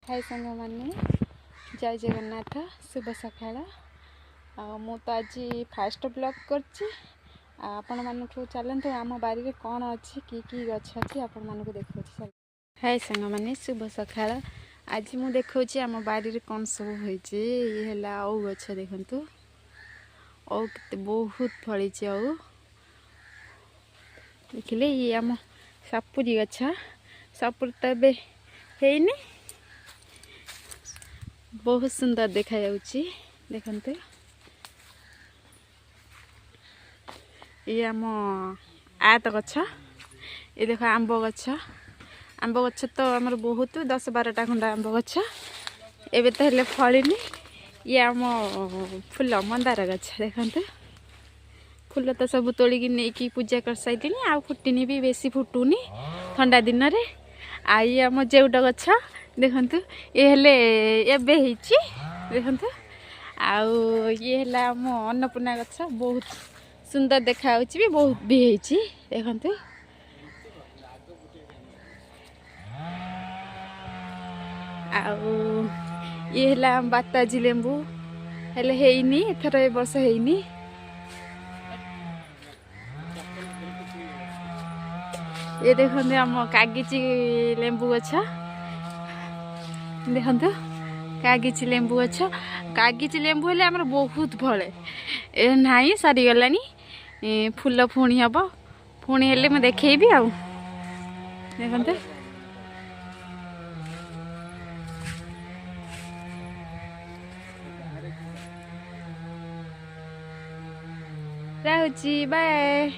हाय सांग मैंने जय जगन्नाथ शुभ सकाळ मु तो आज फास्ट ब्लॉग करछि आपण मानू चलते आम बारी रे कौन अच्छी की गछ अच्छी आपण मानू देखा। हाय सांग मैंने शुभ सकाळ आज मु देखा आम बारी रे कौन सब होइछि ये हला औ गछ देखंतु औ केते बहुत फली औ देखिले ये आम सापुरी गछ सापुर तबे हेइनी बहुत सुंदर देखा देखते ये आम आत गछ ये देख आंब गछ तो आमर बहुत 10-12टा खंडा आंब गछ एबे तो हेले फलिनी ये आम फूल मंदार गछ देखते फूल तो सब तोलिकी नहीं कि पूजा कर साइलिनी आ फुटिनी भी बेसी फुटुनी ठंडा दिन रे आई आम जेउटा गछ देखंतु ये हेले एबे हिची देखंतु आउ ये हला आम अन्नपूर्णा गछ बहुत सुंदर देखा भी बहुत भी हिची देखंतु आउ ये हला बाताजी लेंबू हेले हेइनी एथर ए वर्ष हेइनी ये देखते आम कागिची लेंबू गछ देखते कागिची लेंबू गछ कागिची लेंबू हेले आमर बहुत फले ए नाई सारी गलानी फूल पुणी हम पुणी हेले मैं देखी आउ देखते रहुची बाय।